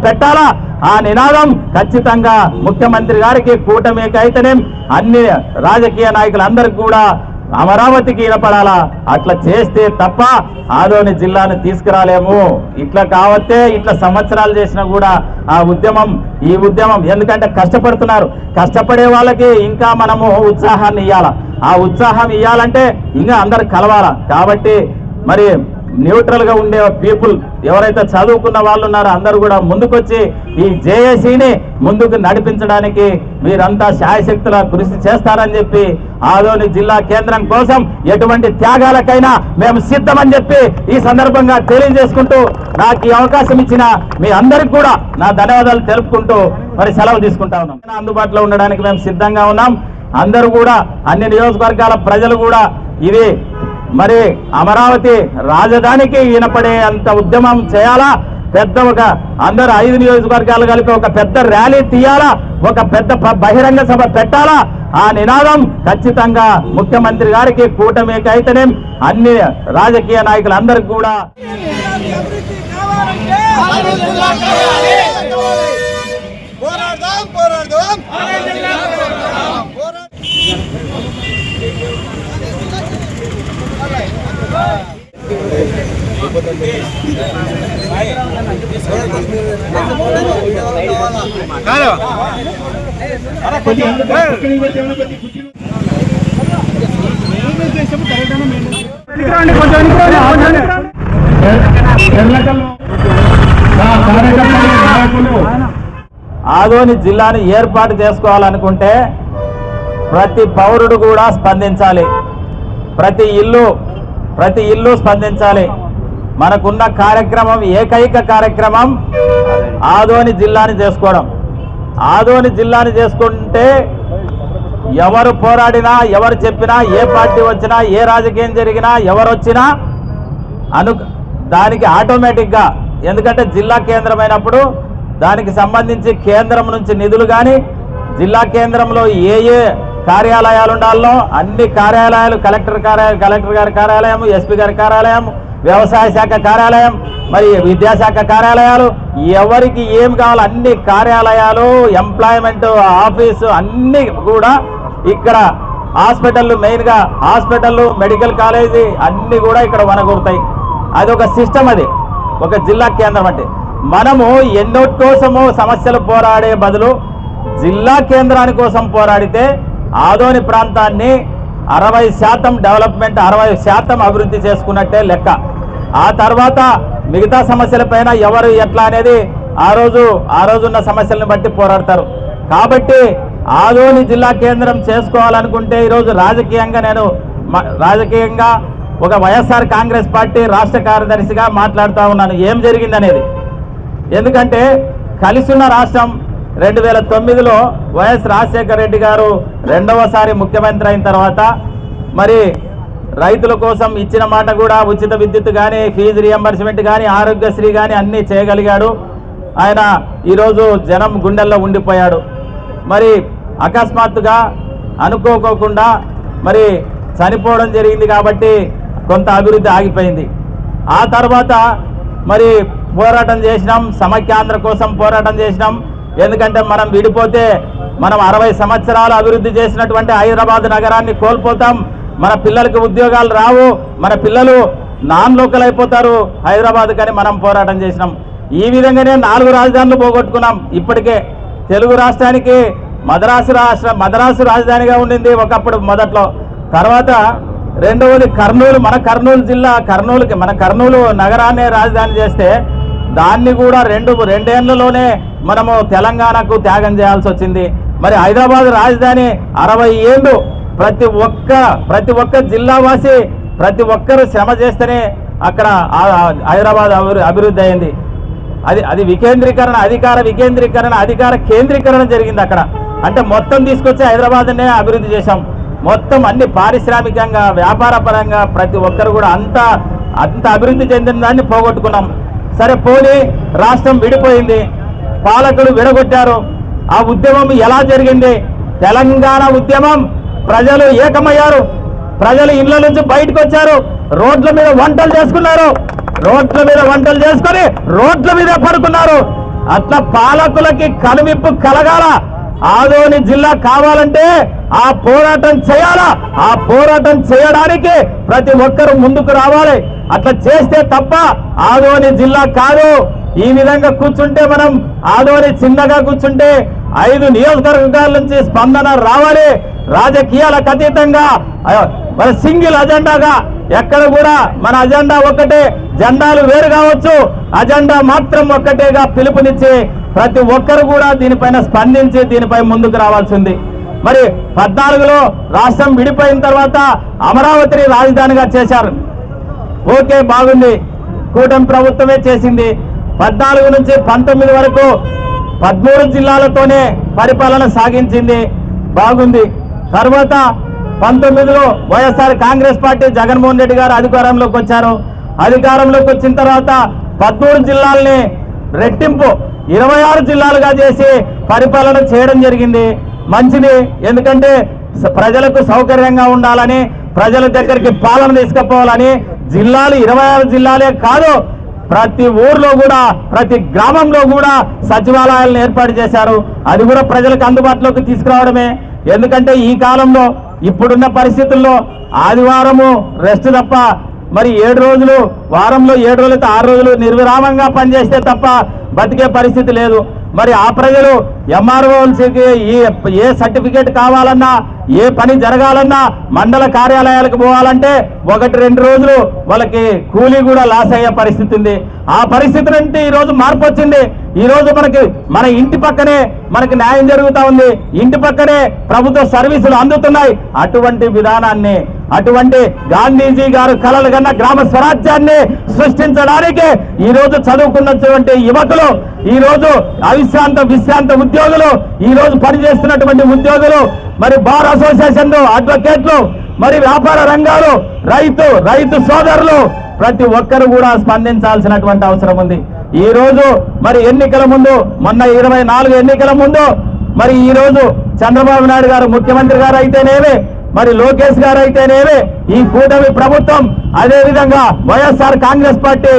పెట్టాలా ఆ నినాదం ఖచ్చితంగా ముఖ్యమంత్రి గారికి కూటమికి అయితేనే అన్ని రాజకీయ నాయకులందరికీ కూడా అమరావతికి వినపడాలా. అట్లా చేస్తే తప్ప ఆదోని జిల్లాను తీసుకురాలేము. ఇట్లా కావతే ఇట్లా సంవత్సరాలు చేసినా కూడా ఆ ఉద్యమం ఈ ఉద్యమం ఎందుకంటే కష్టపడుతున్నారు. కష్టపడే వాళ్ళకి ఇంకా మనము ఉత్సాహాన్ని ఇవ్వాలా. ఆ ఉత్సాహం ఇవ్వాలంటే ఇంకా అందరు కలవాలా. కాబట్టి మరి న్యూట్రల్ గా ఉండే పీపుల్ ఎవరైతే చదువుకున్న వాళ్ళు ఉన్నారో అందరూ కూడా ముందుకొచ్చి ఈ జేఏసీని ముందుకు నడిపించడానికి మీరంతా శాయశక్తుల కృషి చేస్తారని చెప్పి ఆదోని జిల్లా కేంద్రం కోసం ఎటువంటి త్యాగాలకైనా మేము సిద్ధమని చెప్పి ఈ సందర్భంగా తెలియజేసుకుంటూ నాకు ఈ అవకాశం ఇచ్చిన మీ అందరికి కూడా నా ధన్యవాదాలు తెలుపుకుంటూ మరి సెలవు తీసుకుంటా ఉన్నాం. అందుబాటులో ఉండడానికి మేము సిద్ధంగా ఉన్నాం. అందరూ కూడా అన్ని నియోజకవర్గాల ప్రజలు కూడా ఇది మరి అమరావతి రాజధానికి వినపడే అంత ఉద్యమం చేయాలా. పెద్ద ఒక అందరు 5 నియోజకవర్గాలు కలిపి ఒక పెద్ద ర్యాలీ తీయాలా. ఒక పెద్ద బహిరంగ సభ పెట్టాలా. ఆ నినాదం ఖచ్చితంగా ముఖ్యమంత్రి గారికి కూటమికి అయితేనే అన్ని రాజకీయ నాయకులందరికీ కూడా ఆదోని జిల్లాని ఏర్పాటు చేసుకోవాలనుకుంటే ప్రతి పౌరుడు కూడా స్పందించాలి. ప్రతి ఇల్లు స్పందించాలి. మనకున్న కార్యక్రమం ఏకైక కార్యక్రమం ఆదోని జిల్లాని చేసుకోవడం. ఆదోని జిల్లాని చేసుకుంటే ఎవరు పోరాడినా ఎవరు చెప్పినా ఏ పార్టీ వచ్చినా ఏ రాజకీయం జరిగినా ఎవరు వచ్చినా దానికి ఆటోమేటిక్గా ఎందుకంటే జిల్లా కేంద్రమైనప్పుడు దానికి సంబంధించి కేంద్రం నుంచి నిధులు కానీ జిల్లా కేంద్రంలో ఏ కార్యాలయాలు ఉండాలో అన్ని కార్యాలయాలు కలెక్టర్ గారి కార్యాలయం, ఎస్పీ గారి కార్యాలయం, వ్యవసాయ శాఖ కార్యాలయం, మరి విద్యాశాఖ కార్యాలయాలు ఎవరికి ఏం కావాలో అన్ని కార్యాలయాలు, ఎంప్లాయ్మెంట్ ఆఫీసు అన్ని కూడా ఇక్కడ హాస్పిటల్, మెయిన్గా హాస్పిటల్, మెడికల్ కాలేజీ అన్ని కూడా ఇక్కడ వనగూరుతాయి. అది ఒక సిస్టమ్. అది ఒక జిల్లా కేంద్రం. అంటే మనము ఎన్నోటి కోసము సమస్యలు పోరాడే బదులు జిల్లా కేంద్రాని కోసం పోరాడితే ఆదోని ప్రాంతాన్ని 60% డెవలప్మెంట్ 60% అభివృద్ధి చేసుకున్నట్టే లెక్క. ఆ తర్వాత మిగతా సమస్యలపైన ఎవరు ఎట్లా అనేది ఆ రోజున్న సమస్యలను బట్టి పోరాడతారు. కాబట్టి ఆదోని జిల్లా కేంద్రం చేసుకోవాలనుకుంటే ఈరోజు రాజకీయంగా ఒక వైఎస్ఆర్ కాంగ్రెస్ పార్టీ రాష్ట్ర కార్యదర్శిగా మాట్లాడుతూ ఉన్నాను ఏం జరిగిందనేది. ఎందుకంటే కలిసున్న రాష్ట్రం 2009లో వైఎస్ రాజశేఖర రెడ్డి గారు రెండవసారి ముఖ్యమంత్రి అయిన తర్వాత మరి రైతుల కోసం ఇచ్చిన మాట కూడా ఉచిత విద్యుత్ కానీ, ఫీజు రియంబర్స్మెంట్ కానీ, ఆరోగ్యశ్రీ కానీ అన్నీ చేయగలిగాడు. ఆయన ఈరోజు జనం గుండెల్లో ఉండిపోయాడు. మరి అకస్మాత్తుగా అనుకోకుండా మరి చనిపోవడం జరిగింది. కాబట్టి కొంత అభివృద్ధి ఆగిపోయింది. ఆ తర్వాత మరి పోరాటం చేసినాం, సమైక్యాంధ్ర కోసం పోరాటం చేసినాం. ఎందుకంటే మనం విడిపోతే మనం 60 సంవత్సరాలు అభివృద్ధి చేసినటువంటి హైదరాబాద్ నగరాన్ని కోల్పోతాం. మన పిల్లలకి ఉద్యోగాలు రావు, మన పిల్లలు నాన్ లోకల్ అయిపోతారు హైదరాబాద్ కని మనం పోరాటం చేసినాం. ఈ విధంగానే 4 రాజధానులు పోగొట్టుకున్నాం. ఇప్పటికే తెలుగు రాష్ట్రానికి మద్రాసు రాజధానిగా ఉండింది ఒకప్పుడు మొదట్లో. తర్వాత రెండవది కర్నూలు, మన కర్నూలు జిల్లా మన కర్నూలు నగరాన్ని రాజధాని చేస్తే దాన్ని కూడా రెండేళ్లలోనే మనము తెలంగాణకు త్యాగం చేయాల్సి వచ్చింది. మరి హైదరాబాద్ రాజధాని 60 ఏళ్ళు ప్రతి ఒక్క జిల్లావాసి ప్రతి ఒక్కరు శ్రమ చేస్తేనే అక్కడ హైదరాబాద్ అభివృద్ధి అయింది. అది వికేంద్రీకరణ, అధికార కేంద్రీకరణ జరిగింది అక్కడ. అంటే మొత్తం తీసుకొచ్చి హైదరాబాద్నే అభివృద్ధి చేశాం. మొత్తం అన్ని పారిశ్రామికంగా, వ్యాపార పరంగా ప్రతి ఒక్కరు కూడా అంత అభివృద్ధి చెందిన దాన్ని పోగొట్టుకున్నాం. సరే పోనీ రాష్ట్రం విడిపోయింది, పాలకులు విడగొట్టారు. ఆ ఉద్యమం ఎలా జరిగింది? తెలంగాణ ఉద్యమం ప్రజలు ఏకమయ్యారు. ప్రజలు ఇళ్ల నుంచి బయటకు వచ్చారు, రోడ్ల మీద వంటలు చేసుకున్నారు, రోడ్ల మీద వంటలు చేసుకొని రోడ్ల మీద పడుకున్నారు. అట్లా పాలకులకి కనువిప్పు కలగాల. ఆదోని జిల్లా కావాలంటే ఆ పోరాటం చేయాలా. ఆ పోరాటం చేయడానికి ప్రతి ఒక్కరూ ముందుకు రావాలి. అట్లా చేస్తే తప్ప ఆదోని జిల్లా కాదు. ఈ విధంగా కూర్చుంటే మనం ఆదోని చిన్నగా కూర్చుంటే 5 నియోజకవర్గాల నుంచి స్పందన రావాలి. రాజకీయాలకు అతీతంగా మన సింగిల్ అజెండాగా ఎక్కడ కూడా మన అజెండా ఒక్కటే, జెండాలు వేరు కావచ్చు, అజెండా మాత్రం ఒక్కటేగా పిలుపునిచ్చి ప్రతి ఒక్కరు కూడా దీనిపైన స్పందించి దీనిపై ముందుకు రావాల్సింది. మరి 14లో రాష్ట్రం విడిపోయిన తర్వాత అమరావతిని రాజధానిగా చేశారు. ఓకే, బాగుంది, కూటమి ప్రభుత్వమే చేసింది. 14 నుంచి 19 వరకు 13 జిల్లాలతోనే పరిపాలన సాగించింది, బాగుంది. తర్వాత 19లో వైఎస్ఆర్ కాంగ్రెస్ పార్టీ జగన్మోహన్ రెడ్డి గారు అధికారంలోకి వచ్చారు. అధికారంలోకి వచ్చిన తర్వాత 13 జిల్లాల్ని రెట్టింపు 26 జిల్లాలుగా చేసి పరిపాలన చేయడం జరిగింది. మంచిది, ఎందుకంటే ప్రజలకు సౌకర్యంగా ఉండాలని, ప్రజల దగ్గరికి పాలన తీసుకుపోవాలని జిల్లాలు 26 జిల్లాలే కాదు, ప్రతి ఊర్లో కూడా ప్రతి గ్రామంలో కూడా సచివాలయాలను ఏర్పాటు చేశారు. అది కూడా ప్రజలకు అందుబాటులోకి తీసుకురావడమే. ఎందుకంటే ఈ కాలంలో ఇప్పుడున్న పరిస్థితుల్లో ఆదివారము రెస్ట్ తప్ప మరి 7 రోజులు, వారంలో 7 రోజులైతే 6 రోజులు నిర్విరామంగా పనిచేస్తే తప్ప బతికే పరిస్థితి లేదు. మరి ఆ ప్రజలు ఎంఆర్ఓలకి ఏ సర్టిఫికేట్ కావాలన్నా, ఏ పని జరగాలన్నా, మండల కార్యాలయాలకు పోవాలంటే 1-2 రోజులు వాళ్ళకి కూలీ కూడా లాస్ అయ్యే పరిస్థితి ఉంది. ఆ పరిస్థితి నుండి ఈరోజు మార్పు వచ్చింది. ఈరోజు మన ఇంటి పక్కనే మనకి న్యాయం జరుగుతూ ఉంది, ఇంటి పక్కనే ప్రభుత్వ సర్వీసులు అందుతున్నాయి. అటువంటి విధానాన్ని, అటువంటి గాంధీజీ గారు కలలు కన్నా గ్రామ స్వరాజ్యాన్ని సృష్టించడానికి ఈరోజు చదువుకున్నటువంటి యువకులు, ఈరోజు విశ్రాంత ఉద్యోగులు, ఈరోజు పనిచేస్తున్నటువంటి ఉద్యోగులు, మరి బార్ అసోసియేషన్ అడ్వకేట్లు, మరి వ్యాపార రంగాలు, రైతు సోదరులు ప్రతి ఒక్కరు కూడా స్పందించాల్సినటువంటి అవసరం ఉంది. ఈ రోజు మరి ఎన్నికల ముందు, మొన్న 24 ఎన్నికల ముందు మరి ఈ రోజు చంద్రబాబు నాయుడు గారు ముఖ్యమంత్రి గారు అయితేనేమి, మరి లోకేష్ గారు అయితేనేమి, ఈ కూటమి ప్రభుత్వం, అదే విధంగా వైఎస్ఆర్ కాంగ్రెస్ పార్టీ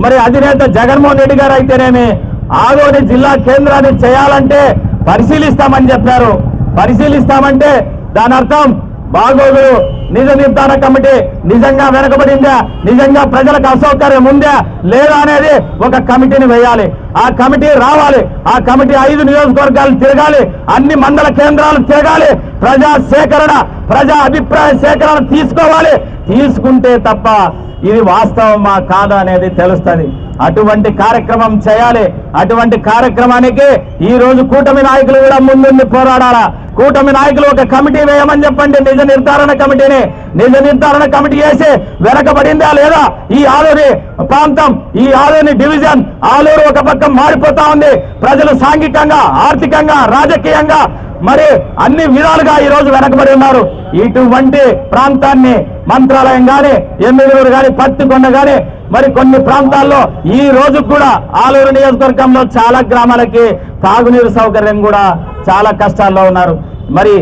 మరి అధినేత జగన్మోహన్ రెడ్డి గారు అయితేనేమి ఆదోని జిల్లా కేంద్రాన్ని చేయాలంటే పరిశీలిస్తామని చెప్పారు. పరిశీలిస్తామంటే దాని అర్థం బాగోగులు నిజ నిర్ధారణ కమిటీ నిజంగా వెనకబడిందా, నిజంగా ప్రజలకు అసౌకర్యం ఉందా లేదా అనేది ఒక కమిటీని వేయాలి. ఆ కమిటీ రావాలి. ఆ కమిటీ 5 నియోజకవర్గాలు తిరగాలి, అన్ని మండల కేంద్రాలు తిరగాలి, ప్రజా సేకరణ, ప్రజా అభిప్రాయ సేకరణ తీసుకోవాలి. తీసుకుంటే తప్ప ఇది వాస్తవమా కాదా అనేది తెలుస్తుంది. అటువంటి కార్యక్రమం చేయాలి. అటువంటి కార్యక్రమానికి ఈ రోజు కూటమి నాయకులు కూడా ముందుండి పోరాడాలా. కూటమి నాయకులు ఒక కమిటీ వేయమని చెప్పండి, నిజ నిర్ధారణ కమిటీని. నిజ నిర్ధారణ కమిటీ వేసి వెనకబడిందా లేదా ఈ ఆలూరి ప్రాంతం, ఈ ఆలూరి డివిజన్, ఆలూరు ఒక పక్క మారిపోతా ఉంది. ప్రజలు సాంఘికంగా, ఆర్థికంగా, రాజకీయంగా మరి అన్ని విధాలుగా ఈ రోజు వెనకబడి ఉన్నారు. ఇటువంటి ప్రాంతాన్ని మంత్రాలయం గాని, ఎమ్మిగనూరు గాని, పత్తికొండ గాని మరి కొన్ని ప్రాంతాల్లో ఈ రోజు కూడా ఆలూరు నియోజకవర్గంలో చాలా గ్రామాలకి తాగునీరు సౌకర్యం కూడా చాలా కష్టాల్లో ఉన్నారు. మరి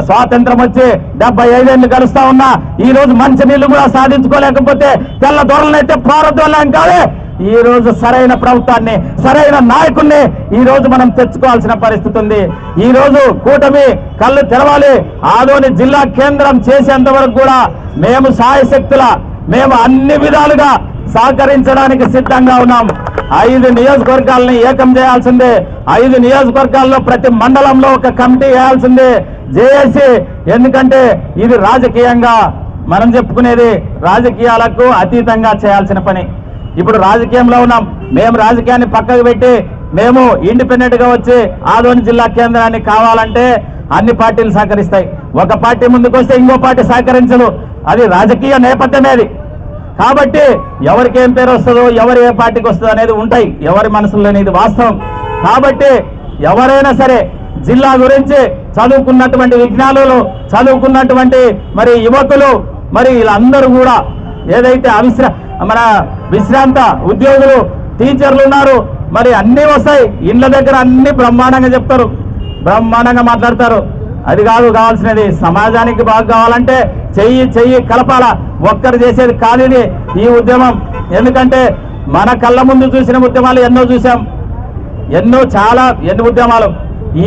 స్వాతంత్రం వచ్చి 75 ఏళ్ళు గడుస్తా ఉన్నా ఈ రోజు మంచి నీళ్లు కూడా సాధించుకోలేకపోతే తెల్ల దొరలనైతే ప్రారంభం కాదే. ఈ రోజు సరైన ప్రభుత్వాన్ని, సరైన నాయకుల్ని ఈ రోజు మనం తెచ్చుకోవాల్సిన పరిస్థితి ఉంది. ఈ రోజు కూటమి కళ్ళు తెరవాలి. ఆదోని జిల్లా కేంద్రం చేసేంత వరకు కూడా మేము సాయశక్తుల, మేము అన్ని విధాలుగా సహకరించడానికి సిద్ధంగా ఉన్నాం. 5 నియోజకవర్గాలని ఏకం చేయాల్సిందే. 5 నియోజకవర్గాల్లో ప్రతి మండలంలో ఒక కమిటీ వేయాల్సిందే చేసి, ఎందుకంటే ఇది రాజకీయంగా మనం చెప్పుకునేది రాజకీయాలకు అతీతంగా చేయాల్సిన పని. ఇప్పుడు రాజకీయంలో ఉన్నాం. మేము రాజకీయాన్ని పక్కకు పెట్టి మేము ఇండిపెండెంట్ గా వచ్చి ఆదోని జిల్లా కేంద్రాన్ని కావాలంటే అన్ని పార్టీలు సహకరిస్తాయి. ఒక పార్టీ ముందుకు వస్తే ఇంకో పార్టీ సహకరించదు. అది రాజకీయ నేపథ్యమేది. కాబట్టి ఎవరికి ఏం పేరు వస్తుందో, ఎవరు ఏ పార్టీకి వస్తుందో అనేది ఉంటాయి ఎవరి మనసులోనే, ఇది వాస్తవం. కాబట్టి ఎవరైనా సరే జిల్లా గురించి చదువుకున్నటువంటి విజ్ఞానులు, చదువుకున్నటువంటి మరి యువకులు, మరి వీళ్ళందరూ కూడా ఏదైతే మన విశ్రాంత ఉద్యోగులు, టీచర్లు ఉన్నారు, మరి అన్నీ వస్తాయి. ఇళ్ళ దగ్గర అన్ని బ్రహ్మాండంగా చెప్తారు, బ్రహ్మాండంగా మాట్లాడతారు. అది కాదు కావాల్సినది. సమాజానికి బాగా కావాలంటే చెయ్యి కలపాల. ఒక్కరు చేసేది కాదు ఇది ఈ ఉద్యమం. ఎందుకంటే మన కళ్ళ ముందు చూసిన ఉద్యమాలు ఎన్నో చూసాం. ఎన్నో ఎన్ని ఉద్యమాలు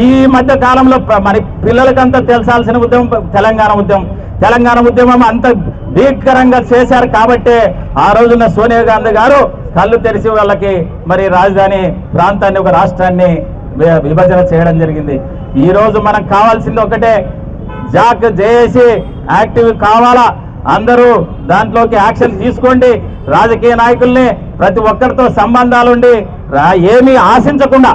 ఈ మధ్య కాలంలో మన పిల్లలకంతా తెలిసాల్సిన ఉద్యమం తెలంగాణ ఉద్యమం అంత భీకరంగా చేశారు కాబట్టే ఆ రోజున సోనియా గాంధీ గారు కళ్ళు తెరిచి వాళ్ళకి మరి రాజధాని ప్రాంతాన్ని ఒక రాష్ట్రాన్ని విభజన చేయడం జరిగింది. ఈ రోజు మనకు కావాల్సింది ఒకటే, జేఏసీ యాక్టివ్ కావాలా, అందరూ దాంట్లోకి యాక్షన్ తీసుకోండి. రాజకీయ నాయకుల్ని ప్రతి ఒక్కరితో సంబంధాలుండి ఏమీ ఆశించకుండా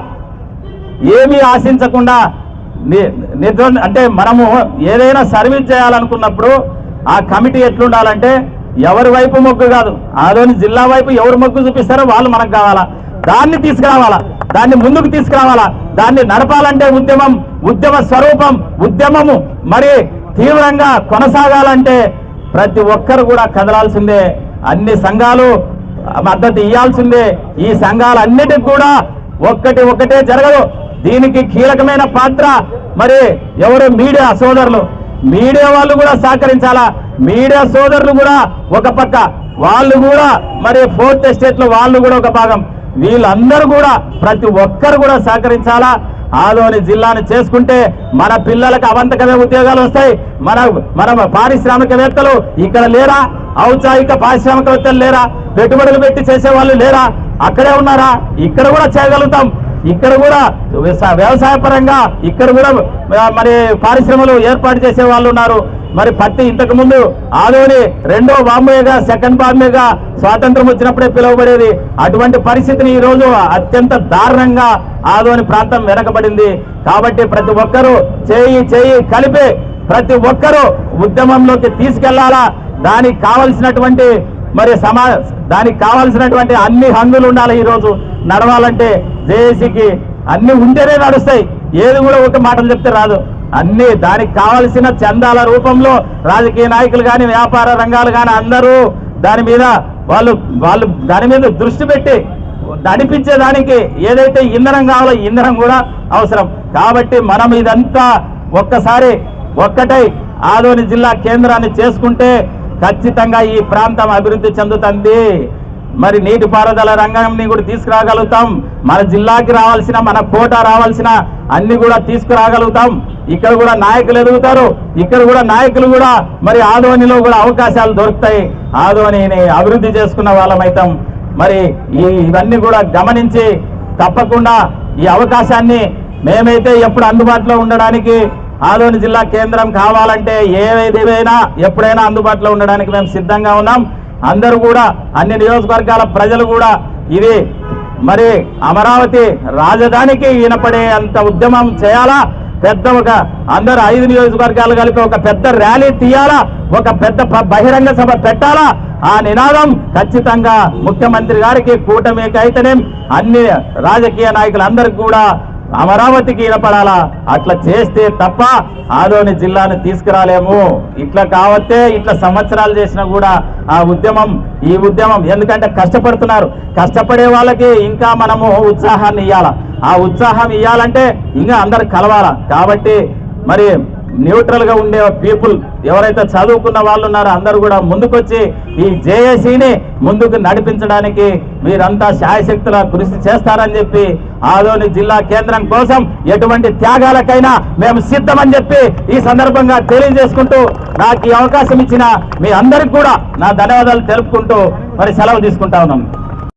అంటే మనము ఏదైనా సర్వీస్ చేయాలనుకున్నప్పుడు ఆ కమిటీ ఎట్లుండాలంటే ఎవరి వైపు మొగ్గు కాదు, ఆదోని జిల్లా వైపు ఎవరు మొగ్గు చూపిస్తారో వాళ్ళు మనకు కావాలా, దాన్ని తీసుకురావాలా, దాన్ని ముందుకు తీసుకురావాలా, దాన్ని నడపాలంటే ఉద్యమ స్వరూపం, ఉద్యమము మరి తీవ్రంగా కొనసాగాలంటే ప్రతి ఒక్కరు కూడా కదలాల్సిందే. అన్ని సంఘాలు మద్దతు ఇవ్వాల్సిందే. ఈ సంఘాలన్నిటికి కూడా ఒకటే జరగదు. దీనికి కీలకమైన పాత్ర మరి ఎవరు మీడియా సోదరులు, మీడియా వాళ్ళు కూడా సహకరించాలా. మీడియా సోదరులు కూడా ఒక పక్క, వాళ్ళు కూడా మరి ఫోర్త్ ఎస్టేట్ లో వాళ్ళు కూడా ఒక భాగం, వీళ్ళందరూ కూడా ప్రతి ఒక్కరు కూడా సహకరించాలా. ఆదోని జిల్లాను చేసుకుంటే మన పిల్లలకు అవంతకమే ఉద్యోగాలు వస్తాయి. మన పారిశ్రామికవేత్తలు ఇక్కడ లేరా? ఔత్సాహిక పారిశ్రామికవేత్తలు లేరా? పెట్టుబడులు పెట్టి చేసేవాళ్ళు లేరా? అక్కడే ఉన్నారా? ఇక్కడ కూడా చేయగలుగుతాం. ఇక్కడ కూడా వ్యవసాయ పరంగా ఇక్కడ కూడా మరి పారిశ్రమలు ఏర్పాటు చేసే వాళ్ళు ఉన్నారు. మరి పత్తి ఇంతకు ముందు ఆదోని రెండో బాంబేగా, సెకండ్ బాంబేగా స్వాతంత్రం వచ్చినప్పుడే పిలువబడేది. అటువంటి పరిస్థితిని ఈ రోజు అత్యంత దారుణంగా ఆదోని ప్రాంతం వెనకబడింది. కాబట్టి ప్రతి ఒక్కరూ చేయి కలిపి ప్రతి ఒక్కరూ ఉద్యమంలోకి తీసుకెళ్లాలా. దానికి కావలసినటువంటి అన్ని హంగులు ఉండాలి. ఈ రోజు నడవాలంటే జేఏసీకి అన్ని ఉంటేనే నడుస్తాయి. ఏది కూడా ఒక మాటలు చెప్తే రాదు. అన్ని దానికి కావలసిన చందాల రూపంలో రాజకీయ నాయకులు కానీ, వ్యాపార రంగాలు కానీ అందరూ దాని మీద వాళ్ళు దాని మీద దృష్టి పెట్టి నడిపించేదానికి ఏదైతే ఇంధనం కావాలో ఇంధనం కూడా అవసరం. కాబట్టి మనం ఇదంతా ఒక్కటై ఆదోని జిల్లా కేంద్రాన్ని చేసుకుంటే ఖచ్చితంగా ఈ ప్రాంతం అభివృద్ధి చెందుతుంది. మరి నీటిపారుదల రంగాన్ని కూడా తీసుకురాగలుగుతాం. మన జిల్లాకి రావాల్సిన, మన కోట రావాల్సిన అన్ని కూడా తీసుకురాగలుగుతాం. ఇక్కడ కూడా నాయకులు ఎదుగుతారు. ఇక్కడ కూడా నాయకులు కూడా మరి ఆదోనిలో కూడా అవకాశాలు దొరుకుతాయి. ఆదోనిని అభివృద్ధి చేసుకున్న వాళ్ళమైతాం. మరి ఇవన్నీ కూడా గమనించి తప్పకుండా ఈ అవకాశాన్ని మేమైతే ఎప్పుడు అందుబాటులో ఉండడానికి, ఆదోని జిల్లా కేంద్రం కావాలంటే ఏదైనా ఎప్పుడైనా అందుబాటులో ఉండడానికి మేము సిద్ధంగా ఉన్నాం. అందరూ కూడా అన్ని నియోజకవర్గాల ప్రజలు కూడా ఇది మరి అమరావతి రాజధానికి వినపడే అంత ఉద్యమం చేయాలా. అందరూ 5 నియోజకవర్గాలు కలిపి ఒక పెద్ద ర్యాలీ తీయాలా, ఒక పెద్ద బహిరంగ సభ పెట్టాలా. ఆ నినాదం ఖచ్చితంగా ముఖ్యమంత్రి గారికి, కూటమికి అయితేనే అన్ని రాజకీయ నాయకులందరికీ కూడా అమరావతికి వినపడాలా. అట్లా చేస్తే తప్ప ఆదోని జిల్లాను తీసుకురాలేము. ఇట్లా కావతే ఇట్లా సంవత్సరాలు చేసినా కూడా ఈ ఉద్యమం ఎందుకంటే కష్టపడుతున్నారు. కష్టపడే వాళ్ళకి ఇంకా మనము ఉత్సాహాన్ని ఇవ్వాలా. ఆ ఉత్సాహం ఇవ్వాలంటే ఇంకా అందరు కలవాలా. కాబట్టి మరి న్యూట్రల్ గా ఉండే పీపుల్ ఎవరైతే చదువుకున్న వాళ్ళు ఉన్నారో అందరూ కూడా ముందుకొచ్చి ఈ జేఏసీని ముందుకు నడిపించడానికి మీరంతా శాయశక్తుల కృషి చేస్తారని చెప్పి ఆదోని జిల్లా కేంద్రం కోసం ఎటువంటి త్యాగాలకైనా మేము సిద్ధమని చెప్పి ఈ సందర్భంగా తెలియజేసుకుంటూ నాకు ఈ అవకాశం ఇచ్చిన మీ అందరికి కూడా నా ధన్యవాదాలు తెలుపుకుంటూ మరి సెలవు తీసుకుంటా ఉన్నాం.